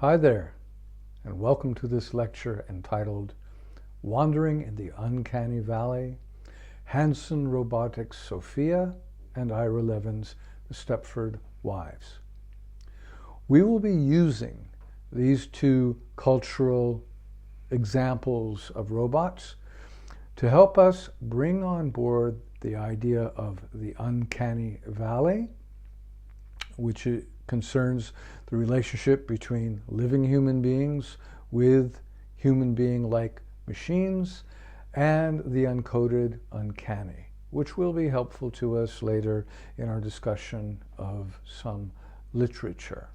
Hi there, and welcome to this lecture entitled Wandering in the Uncanny Valley, Hanson Robotics' Sophia and Ira Levin's The Stepford Wives. We will be using these two cultural examples of robots to help us bring on board the idea of the uncanny valley, which concerns the relationship between living human beings with human being-like machines, and the uncoded uncanny, which will be helpful to us later in our discussion of some literature.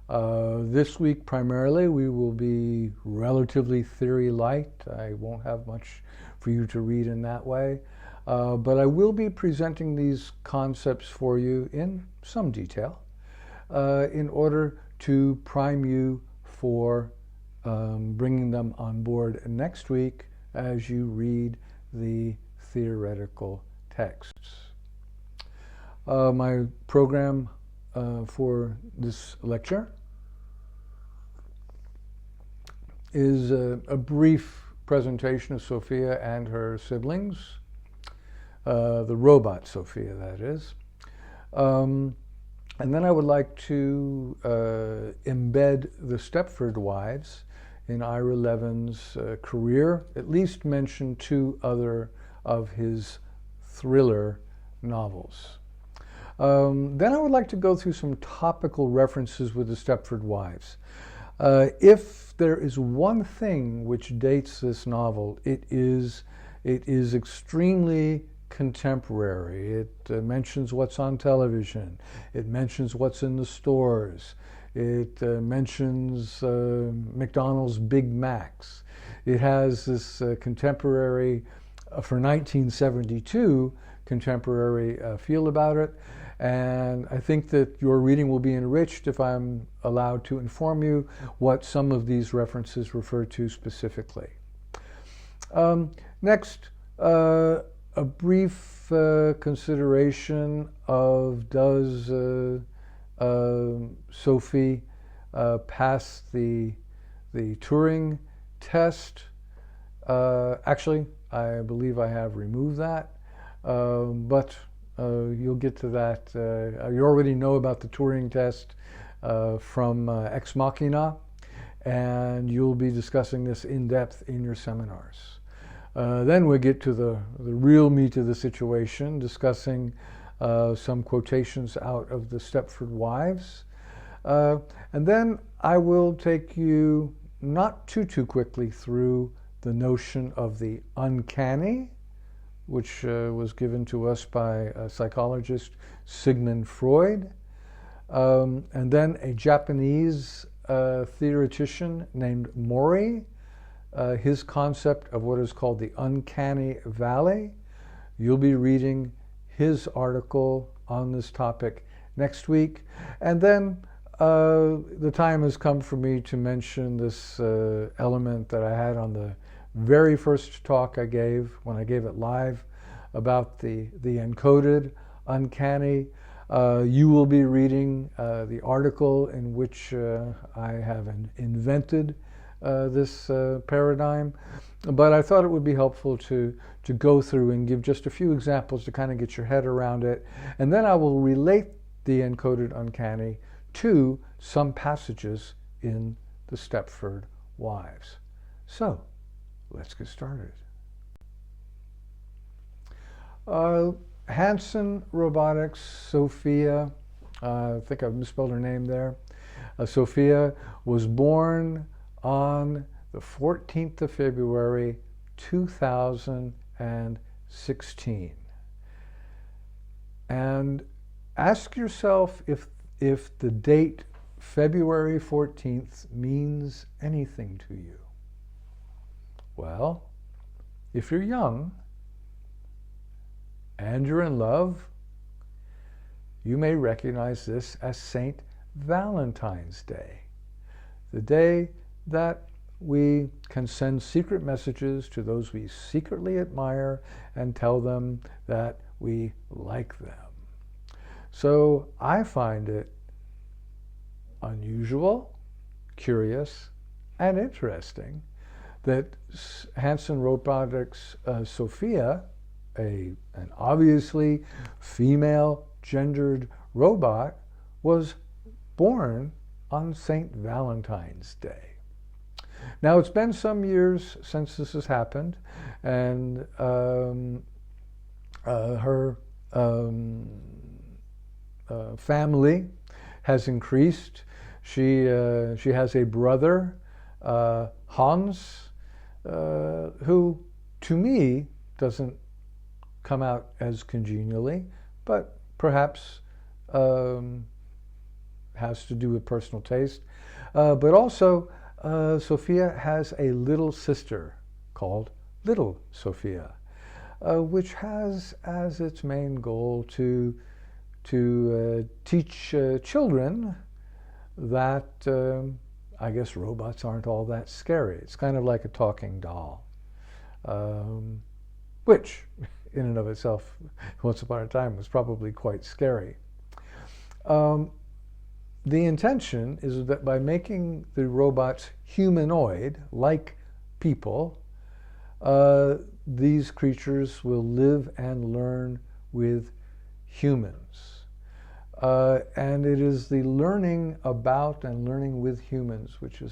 This week, primarily, we will be relatively theory light. I won't have much for you to read in that way, but I will be presenting these concepts for you in some detail in order to prime you for bringing them on board next week as you read the theoretical texts. My program for this lecture is a brief presentation of Sophia and her siblings, the robot Sophia, that is. And then I would like to embed the Stepford Wives in Ira Levin's career, at least mention two other of his thriller novels. Then I would like to go through some topical references with the Stepford Wives. If there is one thing which dates this novel, it is extremely contemporary. It mentions what's on television. It mentions what's in the stores. It mentions McDonald's Big Macs. It has this contemporary, for 1972, contemporary feel about it. And I think that your reading will be enriched if I'm allowed to inform you what some of these references refer to specifically. Next, a brief consideration of does Sophie pass the Turing test? Actually, I believe I have removed that, but you'll get to that. You already know about the Turing test from Ex Machina, and you'll be discussing this in depth in your seminars. Then we get to the real meat of the situation, discussing some quotations out of the Stepford Wives. And then I will take you not too quickly through the notion of the uncanny, which was given to us by psychologist Sigmund Freud, and then a Japanese theoretician named Mori, his concept of what is called the uncanny valley. You'll be reading his article on this topic next week. And then the time has come for me to mention this element that I had on the very first talk I gave, when I gave it live, about the encoded uncanny. You will be reading the article in which I have invented this paradigm, but I thought it would be helpful to go through and give just a few examples to kind of get your head around it, and then I will relate the encoded uncanny to some passages in the Stepford Wives. So, let's get started. Hanson Robotics' Sophia, I think I've misspelled her name there. Sophia was born on the 14th of February, 2016. And ask yourself if the date February 14th means anything to you. Well, if you're young and you're in love, you may recognize this as St. Valentine's Day, the day that we can send secret messages to those we secretly admire and tell them that we like them. So I find it unusual curious and interesting that Hanson Robotics' Sophia, an obviously female gendered robot, was born on St. Valentine's Day. Now, it's been some years since this has happened, and her family has increased. She has a brother, Hans, who to me doesn't come out as congenially, but perhaps has to do with personal taste. But also, Sophia has a little sister called Little Sophia, which has as its main goal to teach children that I guess robots aren't all that scary. It's kind of like a talking doll, which in and of itself, once upon a time, was probably quite scary. The intention is that by making the robots humanoid, like people, these creatures will live and learn with humans. And it is the learning about and learning with humans which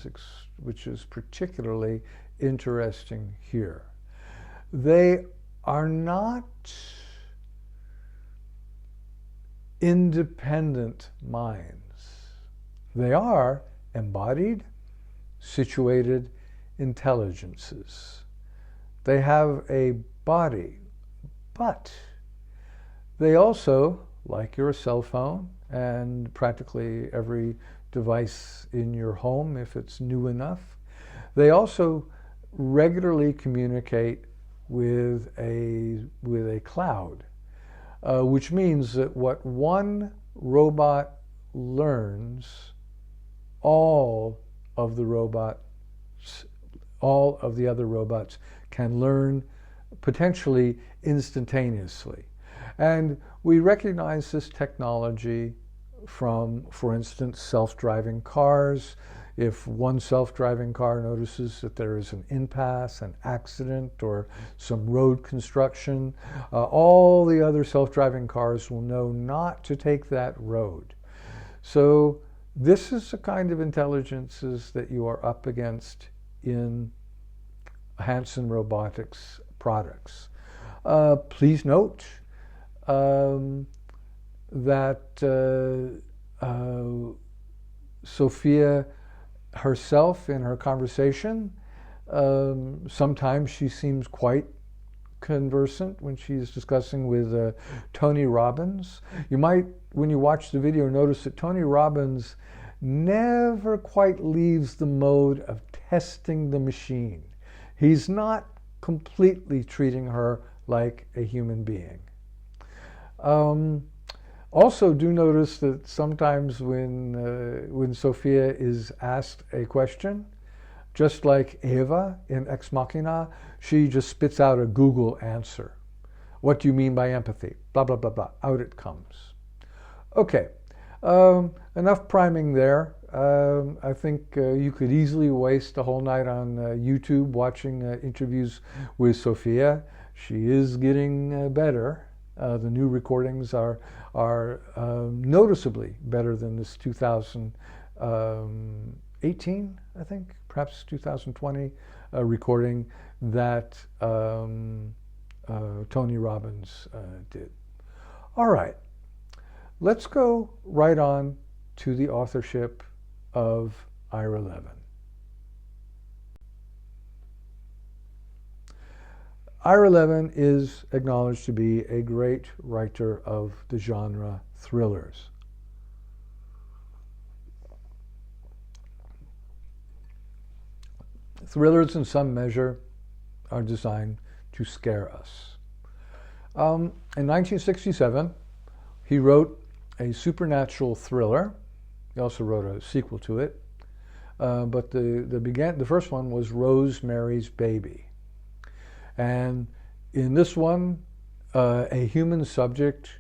is particularly interesting here. They are not independent minds. They are embodied, situated intelligences. They have a body, but they also, like your cell phone and practically every device in your home, if it's new enough, they also regularly communicate with a cloud, which means that what one robot learns, all of the other robots can learn potentially instantaneously. And we recognize this technology from, for instance, self-driving cars. If one self-driving car notices that there is an impasse, an accident, or some road construction, all the other self-driving cars will know not to take that road. So this is the kind of intelligences that you are up against in Hanson Robotics products. Please note that Sophia herself, in her conversation, sometimes she seems quite conversant when she's discussing with Tony Robbins. You might, when you watch the video, notice that Tony Robbins never quite leaves the mode of testing the machine. He's not completely treating her like a human being. Also, do notice that sometimes when Sophia is asked a question, just like Eva in Ex Machina, she just spits out a Google answer. What do you mean by empathy? Blah, blah, blah, blah. Out it comes. Okay, enough priming there. I think you could easily waste a whole night on YouTube watching interviews with Sophia. She is getting better. The new recordings are noticeably better than this 2018, I think, perhaps 2020 recording that Tony Robbins did. All right, let's go right on to the authorship of Ira Levin. Ira Levin is acknowledged to be a great writer of the genre thrillers. Thrillers, in some measure, are designed to scare us. In 1967, he wrote a supernatural thriller. He also wrote a sequel to it. But the first one was Rosemary's Baby. And in this one, a human subject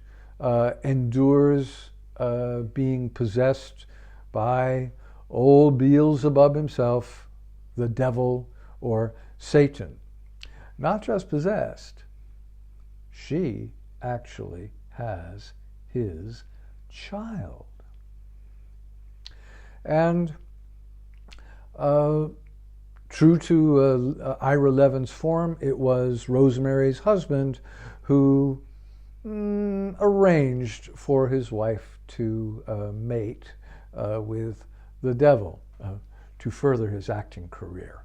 endures being possessed by old Beelzebub himself, the devil or Satan. Not just possessed, she actually has his child. And true to Ira Levin's form, it was Rosemary's husband who arranged for his wife to mate with the devil to further his acting career.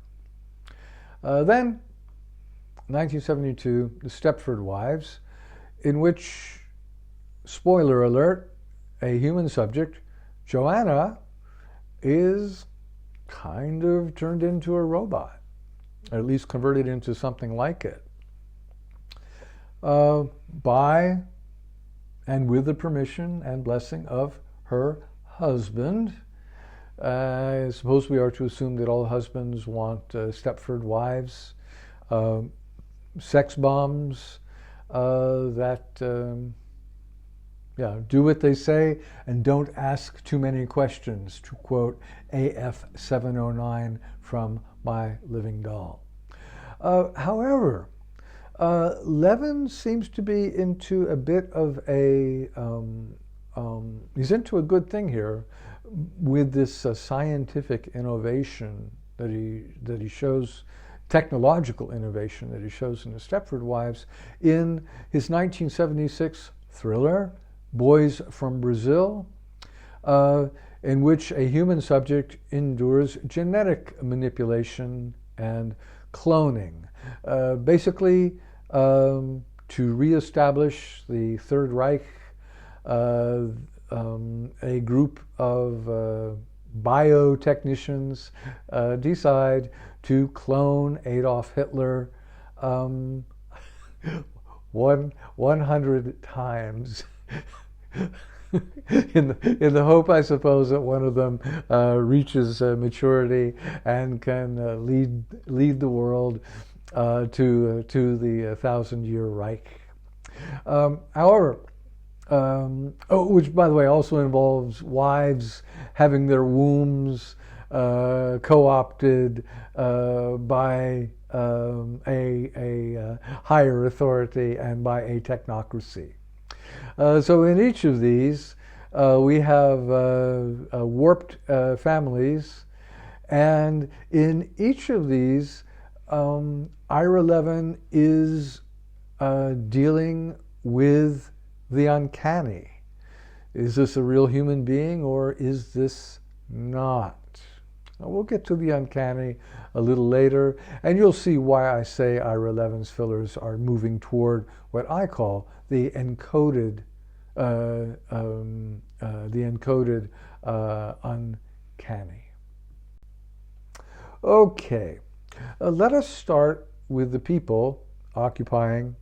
Then, 1972, The Stepford Wives, in which, spoiler alert, a human subject, Joanna, is kind of turned into a robot, or at least converted into something like it, by and with the permission and blessing of her husband. I suppose we are to assume that all husbands want Stepford wives, sex bombs that do what they say and don't ask too many questions, to quote AF 709 from My Living Doll. However, Levin seems to be into a bit of a, he's into a good thing here with this scientific innovation that he shows, technological innovation that he shows in The Stepford Wives, in his 1976 thriller, Boys from Brazil, in which a human subject endures genetic manipulation and cloning, basically to reestablish the Third Reich. A group of biotechnicians decide to clone Adolf Hitler 100 times in the hope, I suppose, that one of them reaches maturity and can lead the world to the 1,000-year Reich. However, which, by the way, also involves wives having their wombs co-opted by a higher authority and by a technocracy. So in each of these, we have warped families, and in each of these, Ira Levin is dealing with the uncanny. Is this a real human being, or is this not? Now, we'll get to the uncanny a little later, and you'll see why I say Ira Levin's fillers are moving toward what I call the encoded, uncanny. Okay, let us start with the people occupying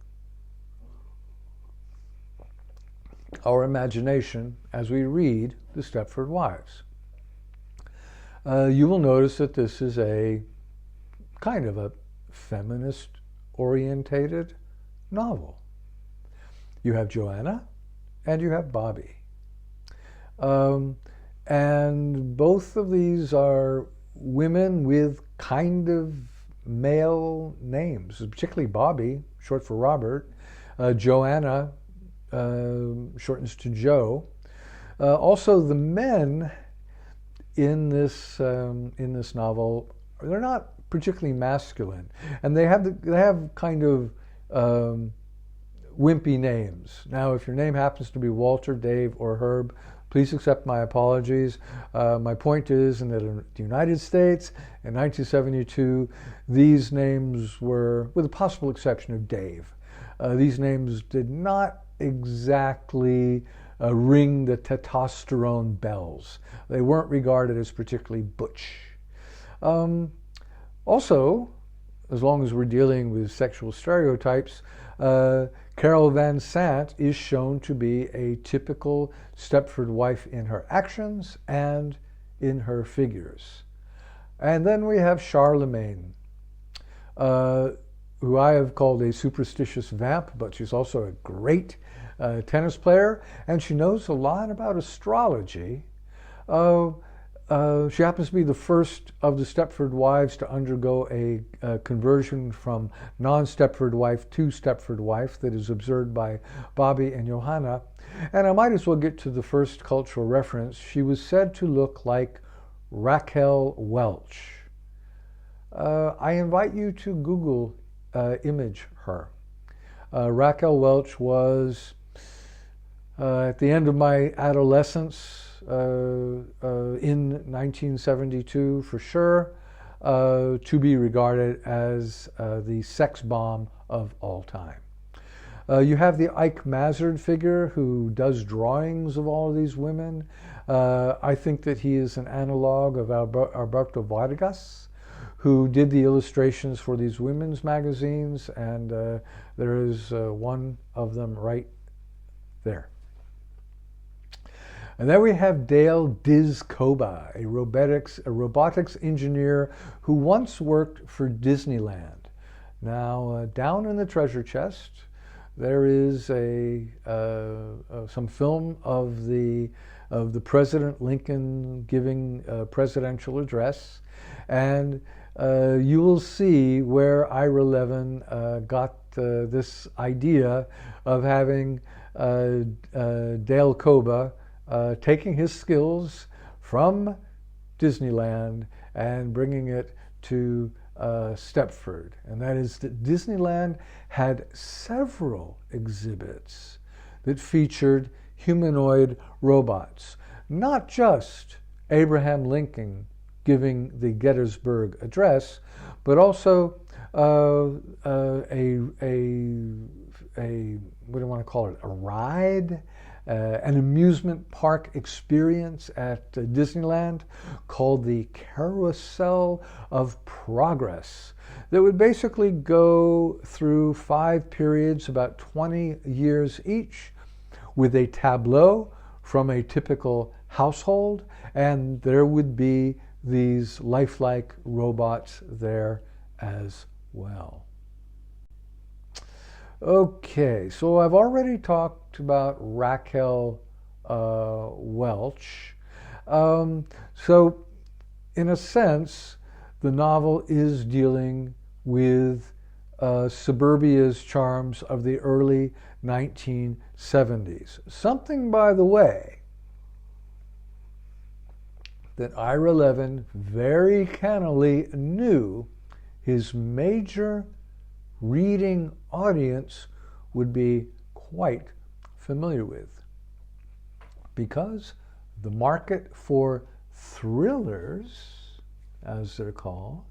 our imagination as we read The Stepford Wives. You will notice that this is a kind of a feminist-orientated novel. You have Joanna and you have Bobby. And both of these are women with kind of male names, particularly Bobby, short for Robert. Joanna shortens to Joe. Also, the men in this novel, they're not particularly masculine, and they have kind of wimpy names. Now, if your name happens to be Walter, Dave, or Herb, please accept my apologies. My point is, in the United States in 1972, these names were, with the possible exception of Dave, these names did not exactly ring the testosterone bells. They weren't regarded as particularly butch. Also, as long as we're dealing with sexual stereotypes, Carol Van Sant is shown to be a typical Stepford wife in her actions and in her figures. And then we have Charlemagne, who I have called a superstitious vamp, but she's also a great tennis player, and she knows a lot about astrology. She happens to be the first of the Stepford Wives to undergo a conversion from non-Stepford wife to Stepford wife that is observed by Bobby and Johanna. And I might as well get to the first cultural reference. She was said to look like Raquel Welch. I invite you to Google image her. Raquel Welch was, at the end of my adolescence, in 1972 for sure, to be regarded as the sex bomb of all time. You have the Ike Mazard figure who does drawings of all of these women. I think that he is an analog of Alberto Vargas, who did the illustrations for these women's magazines, and there is one of them right there. And then we have Dale Diz Koba, a robotics engineer who once worked for Disneyland. Now, down in the treasure chest, there is some film of the President Lincoln giving a presidential address, and you will see where Ira Levin got this idea of having Dale Koba taking his skills from Disneyland and bringing it to Stepford. And that is that Disneyland had several exhibits that featured humanoid robots, not just Abraham Lincoln giving the Gettysburg Address, but also what do you want to call it, a ride, an amusement park experience at Disneyland called the Carousel of Progress that would basically go through 5 periods, about 20 years each, with a tableau from a typical household, and there would be these lifelike robots there as well. Okay, so I've already talked about Raquel Welch. So in a sense, the novel is dealing with suburbia's charms of the early 1970s. Something, by the way, that Ira Levin very cannily knew his major reading audience would be quite familiar with, because the market for thrillers, as they're called,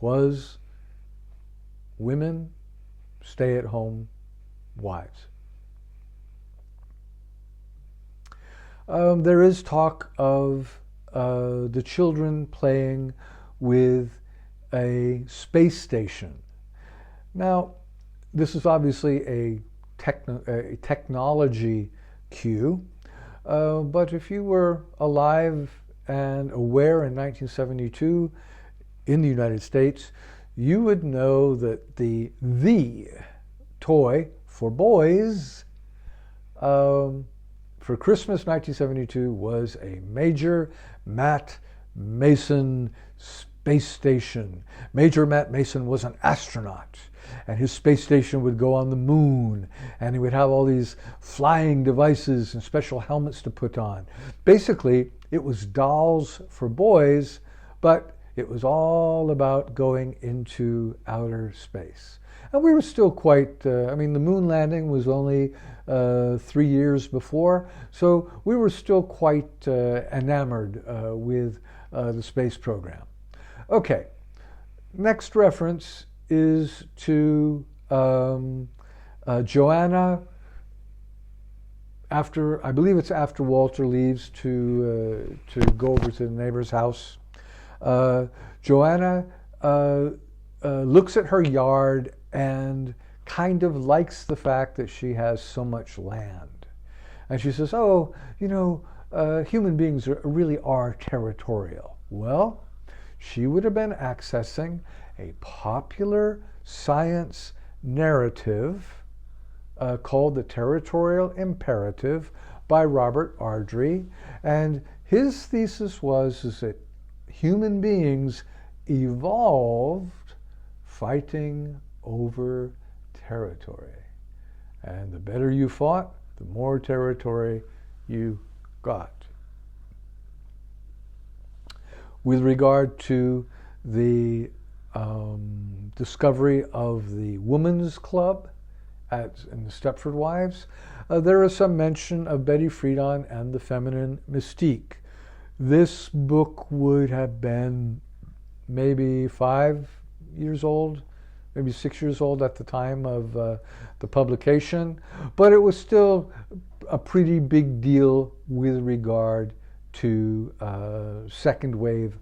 was women stay-at-home wives. There is talk of the children playing with a space station. Now, this is obviously a technology cue, but if you were alive and aware in 1972 in the United States, you would know that the toy for boys for Christmas 1972 was a Major Matt Mason space station. Major Matt Mason was an astronaut, and his space station would go on the moon, and he would have all these flying devices and special helmets to put on. Basically, it was dolls for boys, but it was all about going into outer space. And we were still quite, the moon landing was only 3 years before, so we were still quite enamored with the space program. Okay, next reference is to Joanna, I believe it's after Walter leaves to go over to the neighbor's house. Joanna looks at her yard and kind of likes the fact that she has so much land. And she says, human beings really are territorial. Well, she would have been accessing a popular science narrative called The Territorial Imperative by Robert Ardrey. And His thesis is that human beings evolved fighting over territory. And the better you fought, the more territory you got. With regard to the discovery of the Women's Club in the Stepford Wives, there is some mention of Betty Friedan and the feminine mystique. This book would have been maybe 5 years old, maybe 6 years old at the time of the publication, but it was still a pretty big deal with regard to second wave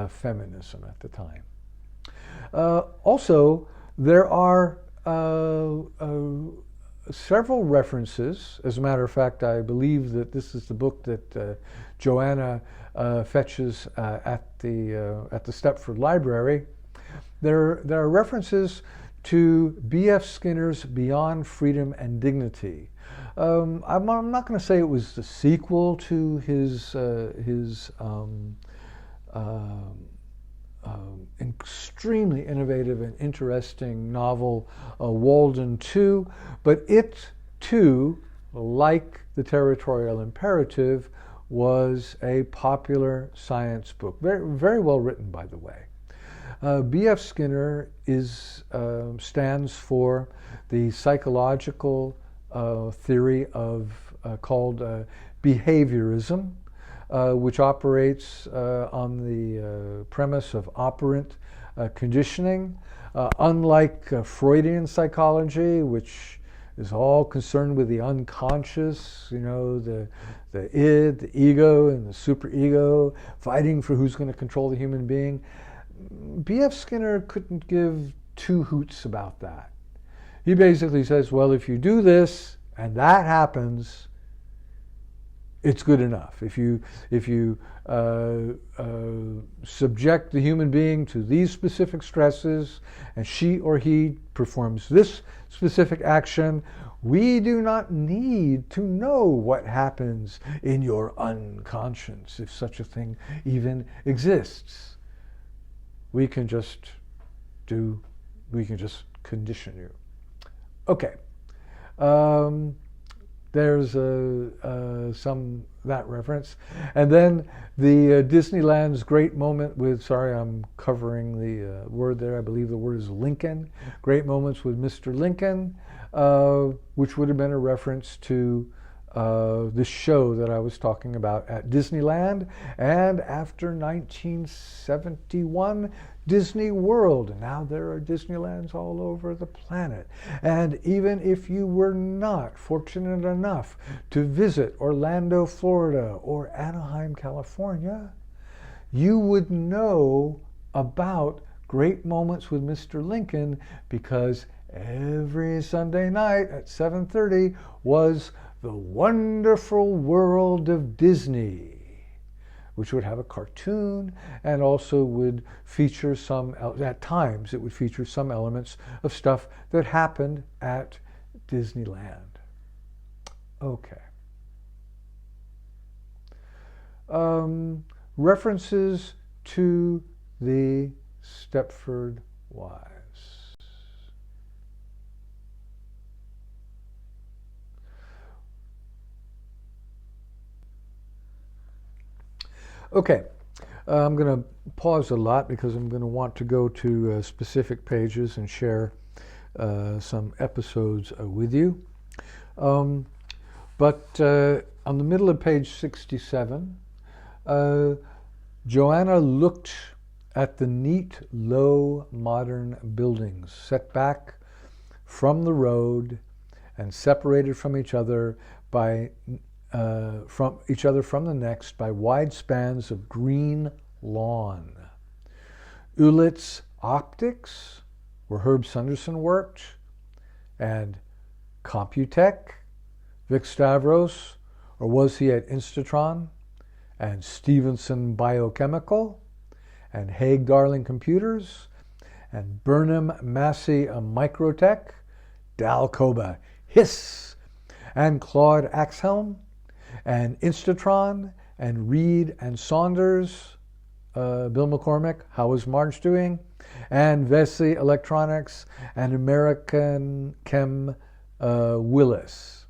feminism at the time. Also, there are several references. As a matter of fact, I believe that this is the book that Joanna fetches at the Stepford Library. There are references to B.F. Skinner's Beyond Freedom and Dignity. I'm not going to say it was the sequel to his extremely innovative and interesting novel, Walden 2, but it too, like The Territorial Imperative, was a popular science book. Very, very well written, by the way. B.F. Skinner stands for the psychological theory called behaviorism, which operates on the premise of operant conditioning. Unlike Freudian psychology, which is all concerned with the unconscious, the id, the ego, and the superego, fighting for who's going to control the human being, B.F. Skinner couldn't give two hoots about that. He basically says, well, if you do this and that happens, it's good enough. If you subject the human being to these specific stresses and she or he performs this specific action, we do not need to know what happens in your unconscious, if such a thing even exists. We can just condition you. Okay. There's that reference. And then the Disneyland's great moment with, sorry, I'm covering the word there, I believe the word is Lincoln. Great moments with Mr. Lincoln, which would have been a reference to the show that I was talking about at Disneyland, and after 1971, Disney World. Now there are Disneylands all over the planet. And even if you were not fortunate enough to visit Orlando, Florida, or Anaheim, California, you would know about Great Moments with Mr. Lincoln, because every Sunday night at 7:30 was The Wonderful World of Disney, which would have a cartoon and also would feature at times it would feature some elements of stuff that happened at Disneyland. Okay. References to the Stepford Wives. Okay, I'm going to pause a lot because I'm going to want to go to specific pages and share some episodes with you. But on the middle of page 67, Joanna looked at the neat, low, modern buildings set back from the road and separated from each other from the next by wide spans of green lawn. Ulit's Optics, where Herb Sunderson worked, and Computech, Vic Stavros, or was he at Instatron, and Stevenson Biochemical, and Haig Darling Computers, and Burnham Massey Microtech, Dalcoba Hiss, and Claude Axhelm, and Instatron, and Reed and Saunders, Bill McCormick, how is Marge doing? And Vesey Electronics and American Chem Willis.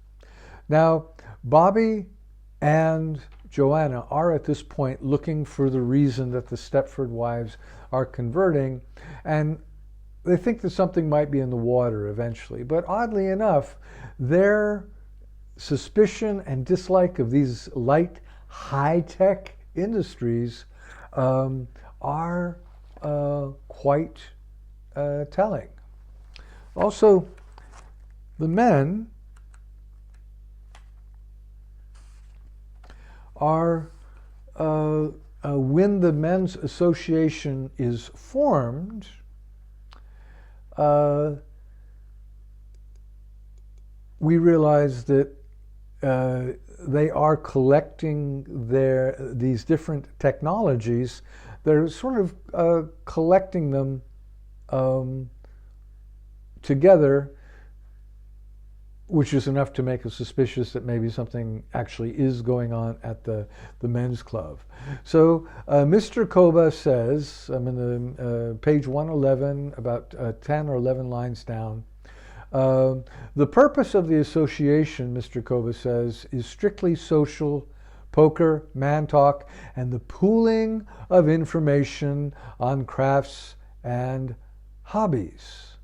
Now, Bobby and Joanna are at this point looking for the reason that the Stepford Wives are converting, and they think that something might be in the water eventually. But oddly enough, their suspicion and dislike of these light, high-tech industries are quite telling. Also, the men are, when the men's association is formed, we realize that they are collecting these different technologies. They're sort of collecting them together, which is enough to make us suspicious that maybe something actually is going on at the men's club. So Mr. Koba says, I'm in the page 111, about 10 or 11 lines down, the purpose of the association, Mr. Koba says, is strictly social, poker, man talk, and the pooling of information on crafts and hobbies.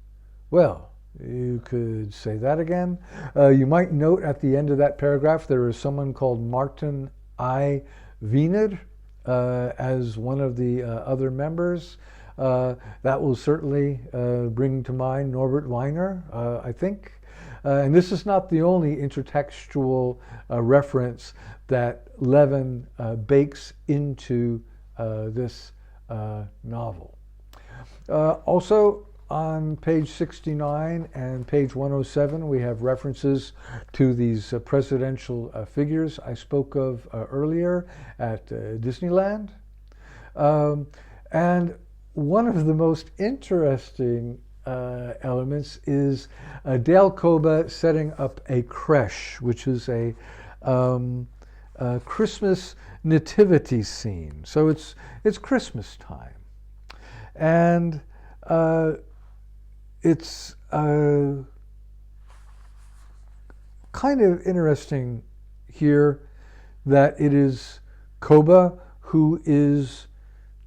Well, you could say that again. You might note at the end of that paragraph there is someone called Martin I. Vienid as one of the other members. That will certainly bring to mind Norbert Weiner, I think. And this is not the only intertextual reference that Levin bakes into this novel. Also, on page 69 and page 107, we have references to these presidential figures I spoke of earlier at Disneyland. And one of the most interesting elements is Dale Koba setting up a creche, which is a Christmas nativity scene. So it's Christmas time. And it's kind of interesting here that it is Koba who is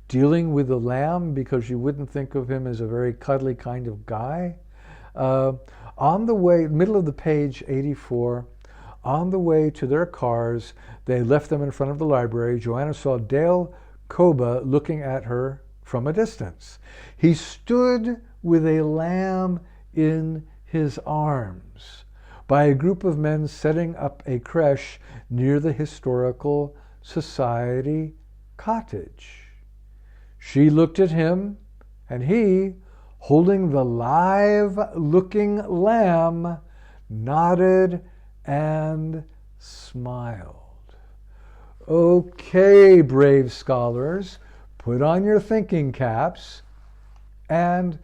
dealing with the lamb, because you wouldn't think of him as a very cuddly kind of guy. On the way, middle of the page 84, on the way to their cars, they left them in front of the library. Joanna saw Dale Koba looking at her from a distance. He stood with a lamb in his arms by a group of men setting up a creche near the Historical Society cottage. She looked at him, and he, holding the live-looking lamb, nodded and smiled. Okay, brave scholars, put on your thinking caps, and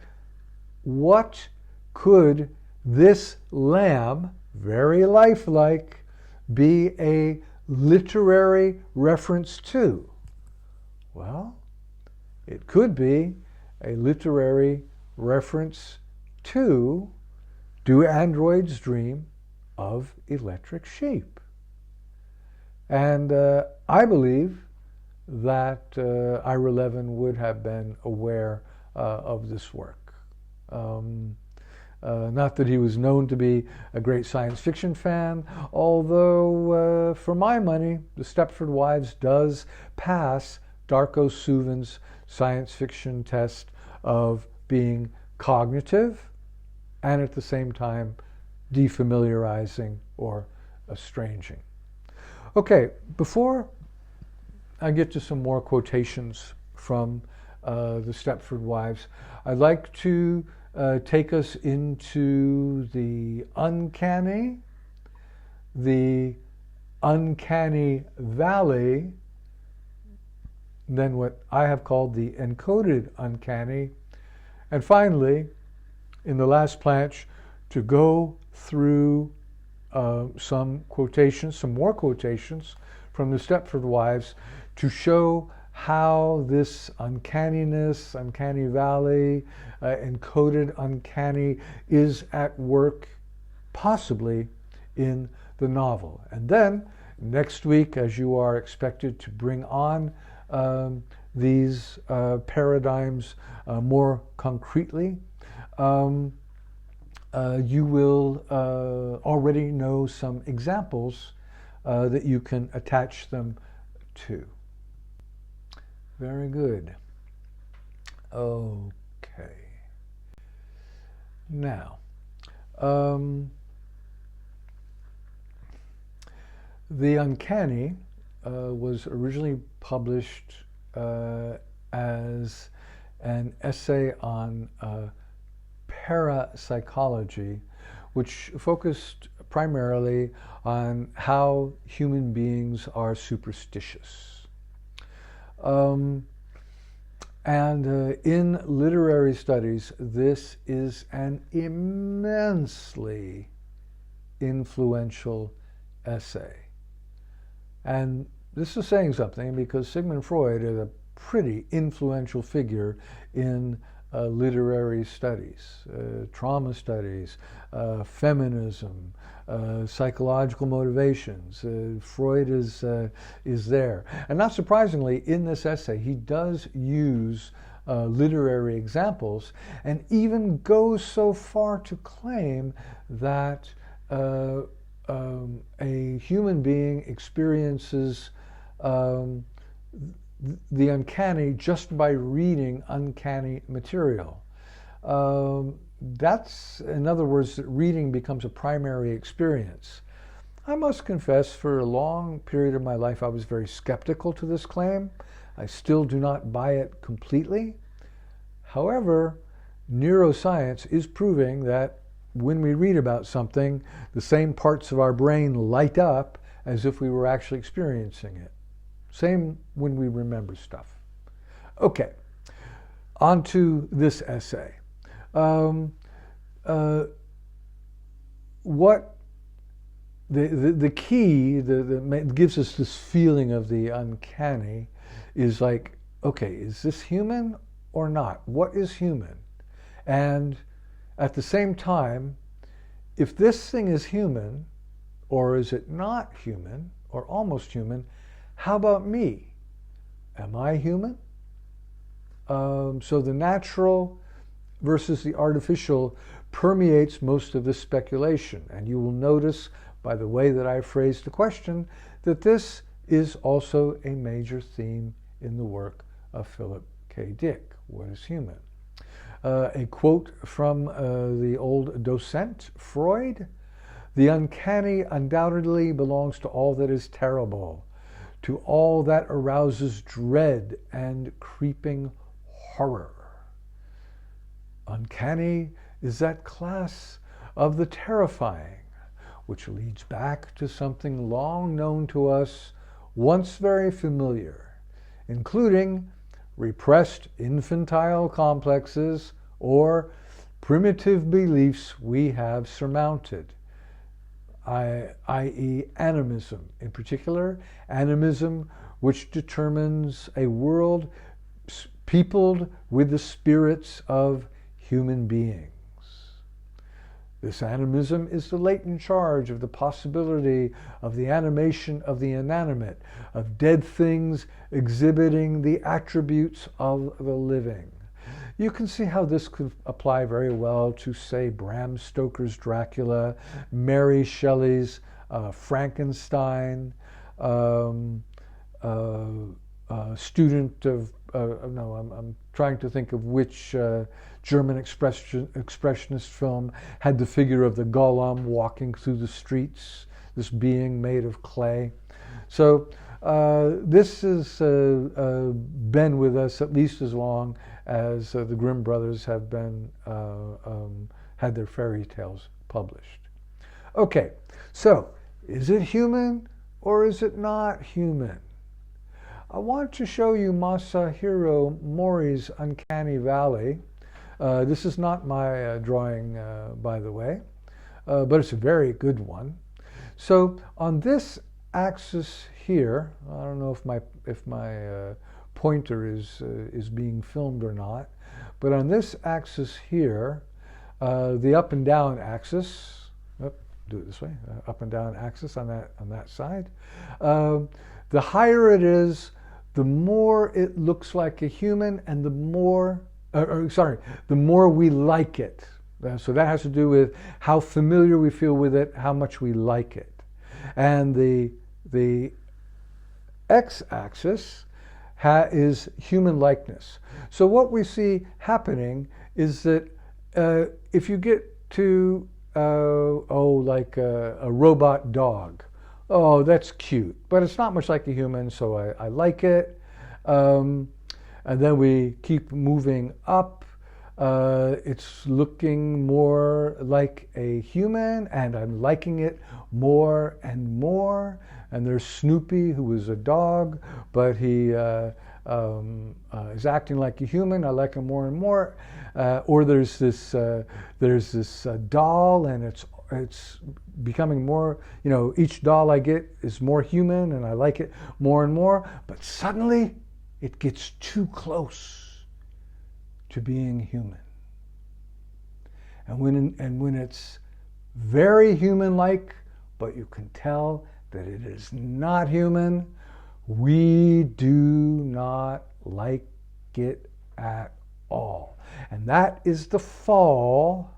what could this lamb, very lifelike, be a literary reference to? Well, it could be a literary reference to Do Androids Dream of Electric Sheep? And I believe that Ira Levin would have been aware of this work. Not that he was known to be a great science fiction fan, although for my money, The Stepford Wives does pass Darko Suvin's science fiction test of being cognitive and at the same time defamiliarizing or estranging. Okay, before I get to some more quotations from the Stepford Wives, I'd like to take us into the uncanny, the uncanny valley, then what I have called the encoded uncanny, and finally, in the last planche, to go through some quotations, some more quotations from the Stepford Wives to show how this uncanniness, uncanny valley, encoded uncanny is at work, possibly in the novel. And then next week, as you are expected to bring on these paradigms more concretely, you will already know some examples that you can attach them to. Very good. Okay. Now, the Uncanny was originally published as an essay on parapsychology, which focused primarily on how human beings are superstitious. And in literary studies, this is an immensely influential essay. And this is saying something because Sigmund Freud is a pretty influential figure in literary studies, trauma studies, feminism, psychological motivations. Freud is there. And not surprisingly, in this essay, he does use literary examples and even goes so far to claim that a human being experiences the uncanny just by reading uncanny material. That's, in other words, that reading becomes a primary experience. I must confess, for a long period of my life, I was very skeptical to this claim. I still do not buy it completely. However, neuroscience is proving that when we read about something, the same parts of our brain light up as if we were actually experiencing it. Same when we remember stuff. Okay, on to this essay. What the key that gives us this feeling of the uncanny is like, okay, is this human or not? What is human? And at the same time, if this thing is human, or is it not human, or almost human, how about me? Am I human? So the natural versus the artificial permeates most of this speculation. And you will notice by the way that I phrased the question that this is also a major theme in the work of Philip K. Dick. What is human? A quote from the old docent, Freud: "The uncanny undoubtedly belongs to all that is terrible, to all that arouses dread and creeping horror." Uncanny is that class of the terrifying, which leads back to something long known to us, once very familiar, including repressed infantile complexes or primitive beliefs we have surmounted, i.e. animism. In particular, animism which determines a world peopled with the spirits of human beings. This animism is the latent charge of the possibility of the animation of the inanimate, of dead things exhibiting the attributes of the living. You can see how this could apply very well to, say, Bram Stoker's Dracula, Mary Shelley's Frankenstein, student of, I'm trying to think of which German expressionist film had the figure of the golem walking through the streets, this being made of clay. So this has been with us at least as long as the Grimm brothers have been had their fairy tales published. Okay, so is it human or is it not human? I want to show you Masahiro Mori's Uncanny Valley. This is not my drawing, by the way, but it's a very good one. So on this axis here, I don't know if my pointer is being filmed or not, but on this axis here, the up and down axis, do it this way, up and down axis on that side. The higher it is, the more it looks like a human, and the more we like it. So that has to do with how familiar we feel with it, how much we like it. And the x-axis is human likeness. So what we see happening is that if you get to, like a robot dog, oh, that's cute, but it's not much like a human, so I like it. And then we keep moving up. It's looking more like a human, and I'm liking it more and more. And there's Snoopy, who is a dog, but he is acting like a human. I like him more and more. Or there's this doll, and it's becoming more. Each doll I get is more human, and I like it more and more. But suddenly, it gets too close to being human. And when it's very human-like, but you can tell that it is not human, we do not like it at all. And that is the fall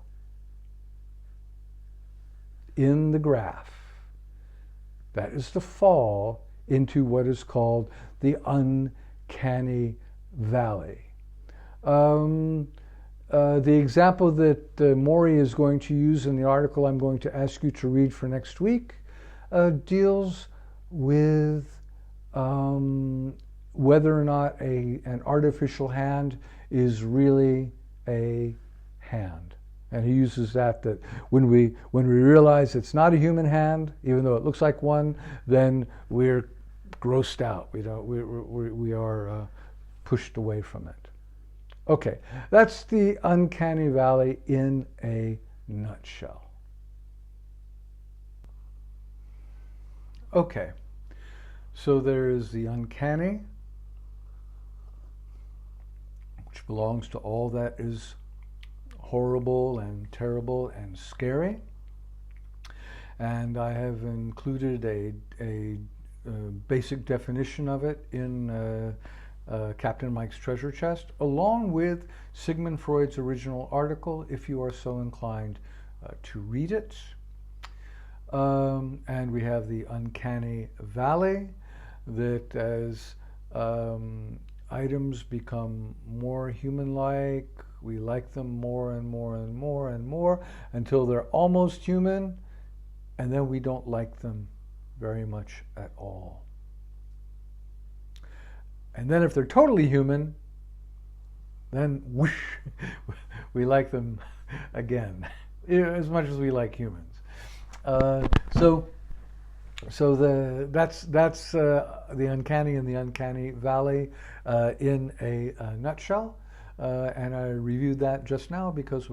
in the graph. That is the fall into what is called the uncanny valley. The example that Maury is going to use in the article I'm going to ask you to read for next week deals with whether or not an artificial hand is really a hand. And he uses that when we realize it's not a human hand, even though it looks like one, then we're grossed out. We are pushed away from it. Okay, that's the uncanny valley in a nutshell. Okay, so there is the uncanny, which belongs to all that is horrible and terrible and scary. And I have included a basic definition of it in Captain Mike's Treasure Chest, along with Sigmund Freud's original article, if you are so inclined to read it. And we have the uncanny valley, that as items become more human-like, we like them more and more and more and more until they're almost human, and then we don't like them very much at all. And then if they're totally human, then whoosh, we like them again, as much as we like humans. So that's the uncanny and the uncanny valley in a nutshell. And I reviewed that just now because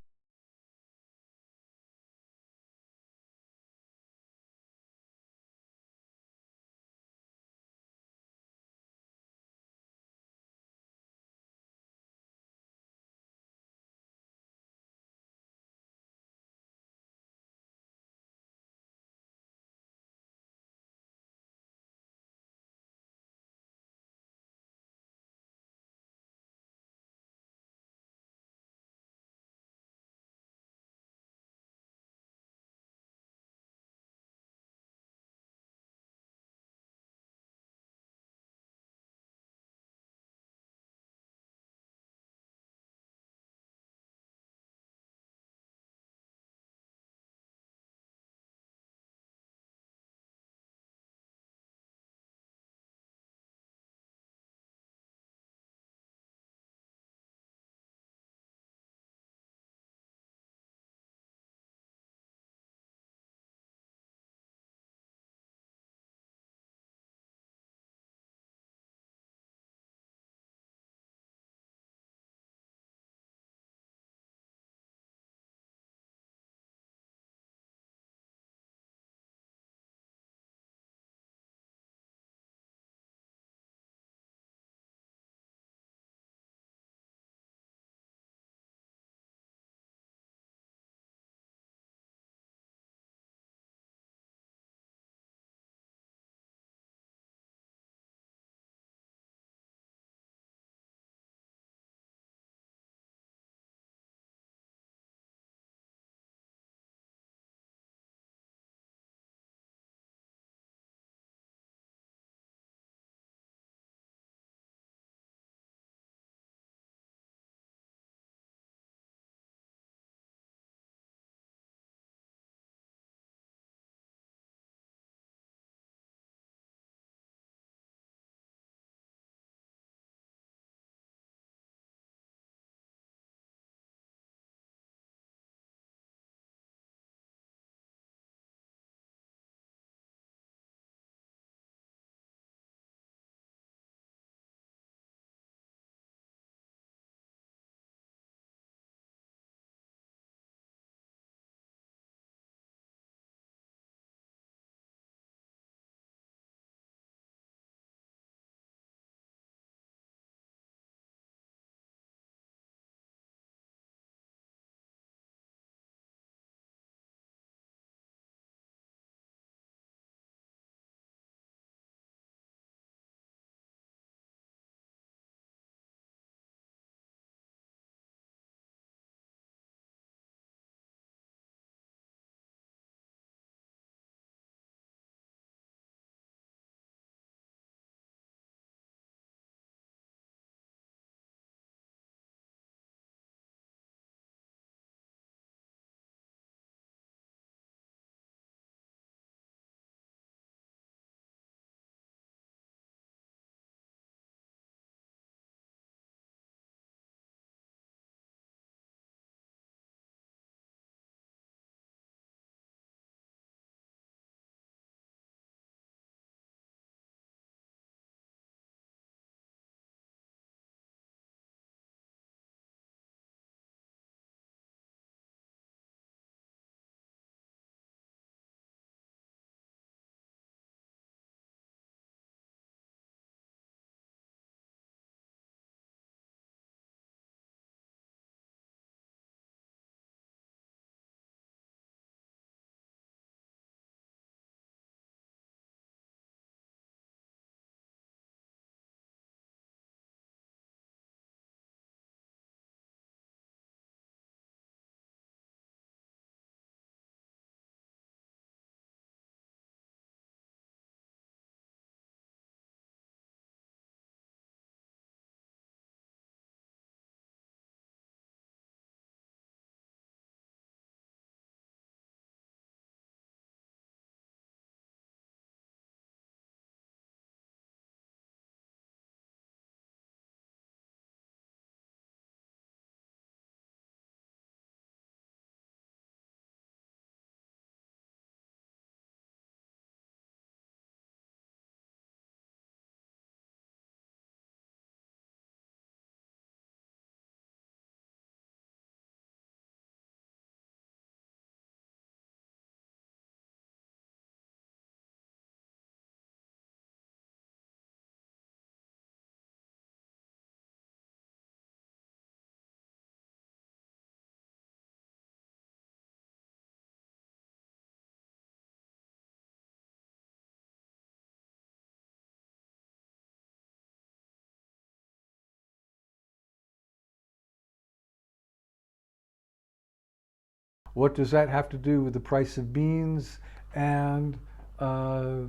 What does that have to do with the price of beans and the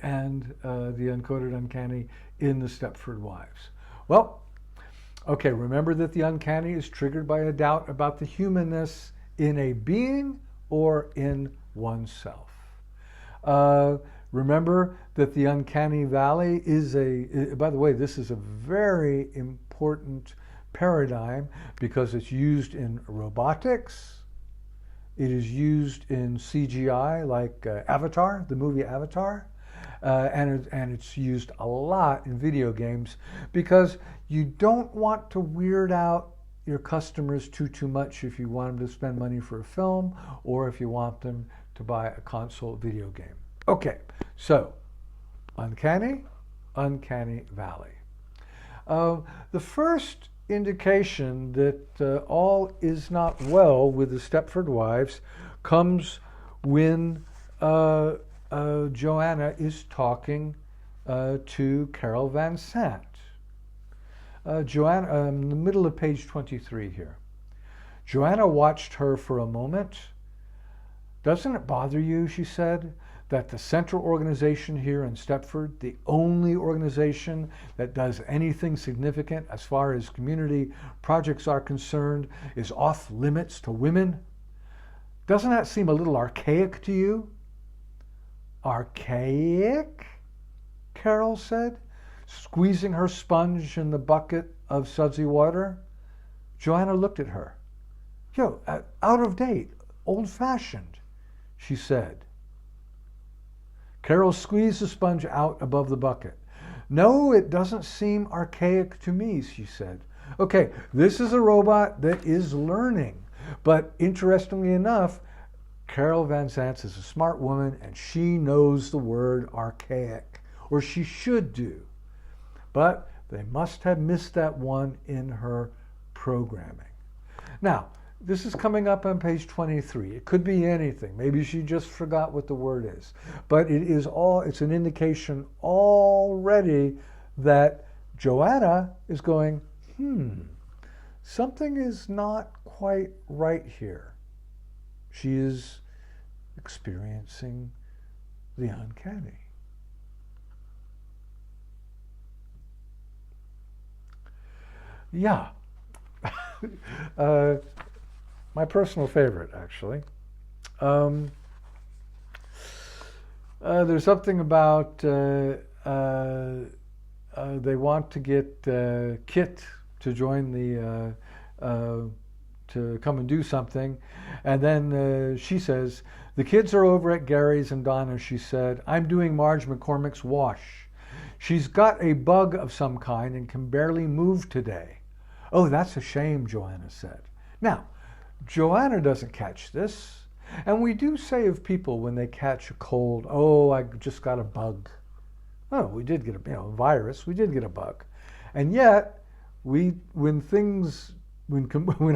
uncoded uncanny in the Stepford Wives? Well, okay, remember that the uncanny is triggered by a doubt about the humanness in a being or in oneself. Remember that the uncanny valley is by the way, this is a very important paradigm because it's used in robotics. It is used in CGI, like Avatar, the movie Avatar, and it's used a lot in video games because you don't want to weird out your customers too much if you want them to spend money for a film or if you want them to buy a console video game. Okay, so uncanny valley. The first indication that all is not well with the Stepford Wives comes when Joanna is talking to Carol Van Sant. Joanna, in the middle of page 23 here. Joanna watched her for a moment. "Doesn't it bother you," she said, "that the central organization here in Stepford, the only organization that does anything significant as far as community projects are concerned, is off limits to women? Doesn't that seem a little archaic to you?" "Archaic?" Carol said, squeezing her sponge in the bucket of sudsy water. Joanna looked at her. Out of date, old-fashioned," she said. Carol squeezed the sponge out above the bucket. "No, it doesn't seem archaic to me," she said. Okay, this is a robot that is learning. But interestingly enough, Carol Van Sant is a smart woman and she knows the word archaic, or she should do. But they must have missed that one in her programming. Now, this is coming up on page 23. It could be anything. Maybe she just forgot what the word is. But it's an indication already that Joanna is going, something is not quite right here. She is experiencing the uncanny. Yeah. My personal favorite, actually. There's something about they want to get Kit to join to come and do something. And then she says, "The kids are over at Gary's and Donna's," she said. "I'm doing Marge McCormick's wash. She's got a bug of some kind and can barely move today." "Oh, that's a shame," Joanna said. Now, Joanna doesn't catch this. And we do say of people when they catch a cold, "Oh, I just got a bug." Oh, we did get a virus. We did get a bug. And yet, when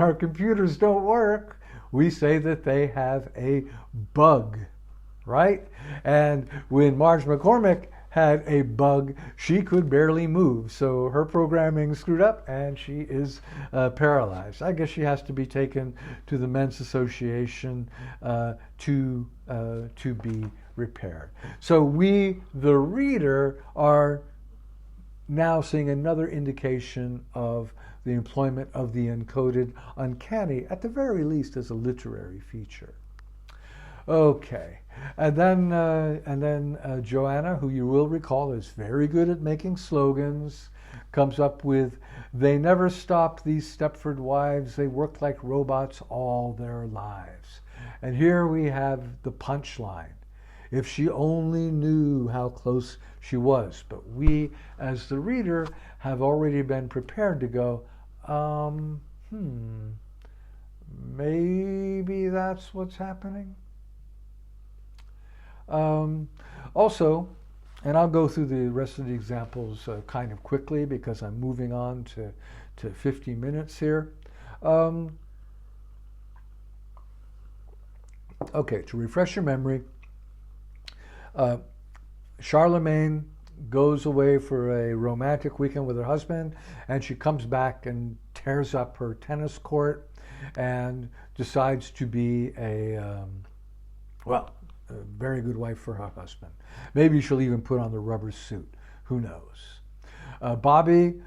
our computers don't work, we say that they have a bug, right? And when Marge McCormick had a bug, she could barely move. So her programming screwed up and she is paralyzed. I guess she has to be taken to the Men's Association to be repaired. So we, the reader, are now seeing another indication of the employment of the encoded uncanny, at the very least as a literary feature. Okay, and then Joanna, who you will recall is very good at making slogans, comes up with, "They never stop, these Stepford wives. They work like robots all their lives." And here we have the punchline. If she only knew how close she was. But we, as the reader, have already been prepared to go, maybe that's what's happening. Also, and I'll go through the rest of the examples kind of quickly because I'm moving on to 50 minutes here. Okay, to refresh your memory, Charlemagne goes away for a romantic weekend with her husband, and she comes back and tears up her tennis court. and decides to be a very good wife for her husband. Maybe she'll even put on the rubber suit. Who knows? Bobby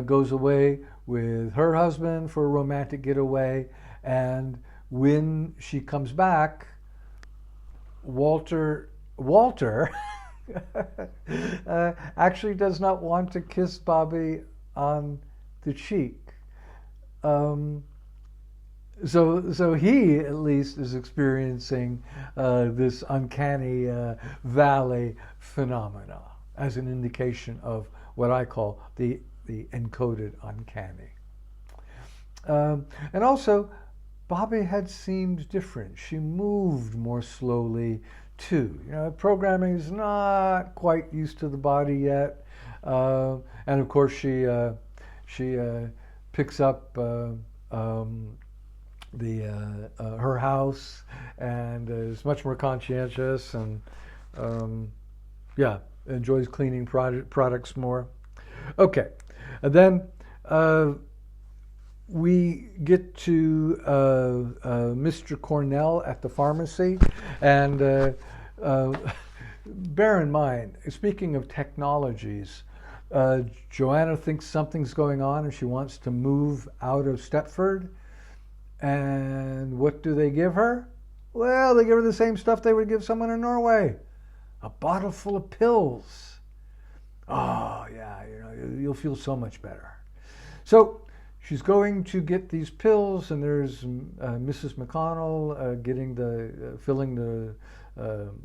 goes away with her husband for a romantic getaway, and when she comes back, Walter actually does not want to kiss Bobby on the cheek. So he at least is experiencing this uncanny valley phenomena as an indication of what I call the encoded uncanny. And also, Bobby had seemed different. She moved more slowly too. Programming is not quite used to the body yet, and of course she picks up her house and is much more conscientious and enjoys cleaning products more. Okay, and then we get to Mr. Cornell at the pharmacy, and bear in mind, speaking of technologies, Joanna thinks something's going on and she wants to move out of Stepford. And what do they give her? Well, they give her the same stuff they would give someone in Norway. A bottle full of pills. Oh, yeah, you'll feel so much better. So she's going to get these pills, and there's Mrs. McConnell filling the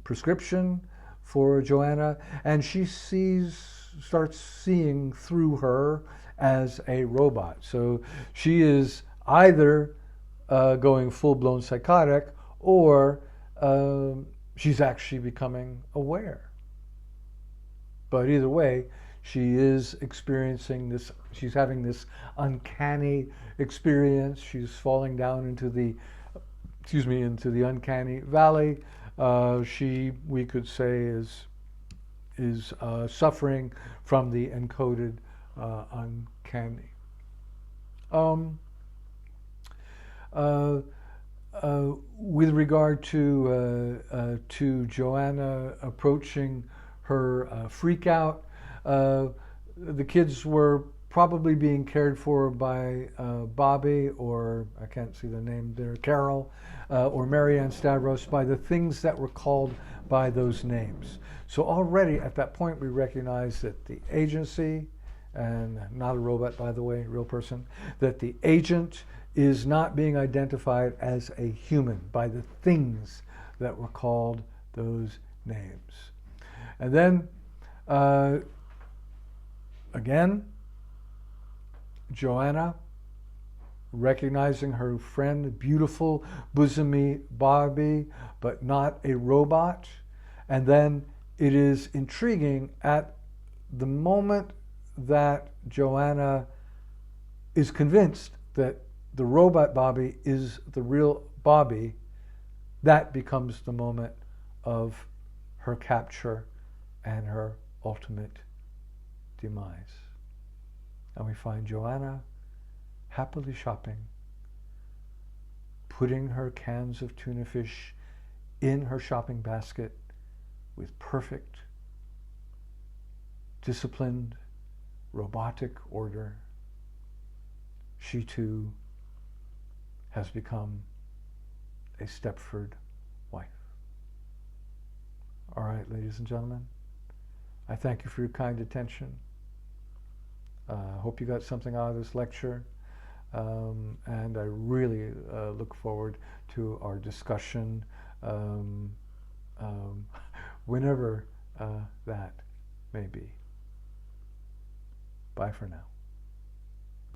prescription for Joanna, and she starts seeing through her as a robot. So she is either going full-blown psychotic, or she's actually becoming aware. But either way, she is experiencing this, she's having this uncanny experience. She's falling down into the uncanny valley. We could say, is suffering from the encoded uncanny. With regard to Joanna approaching her freak out, the kids were probably being cared for by Bobby, or I can't see the name there, Carol, or Marianne Stavros, by the things that were called by those names. So already at that point we recognize that the agency, and not a robot by the way, real person, that the agent is not being identified as a human by the things that were called those names. And then, again, Joanna, recognizing her friend, beautiful, bosomy Bobby, but not a robot. And then it is intriguing, at the moment that Joanna is convinced that the robot Bobby is the real Bobby, that becomes the moment of her capture and her ultimate demise. And we find Joanna happily shopping, putting her cans of tuna fish in her shopping basket with perfect, disciplined, robotic order. She too has become a Stepford wife. All right, ladies and gentlemen, I thank you for your kind attention. I hope you got something out of this lecture, and I really look forward to our discussion whenever that may be. Bye for now.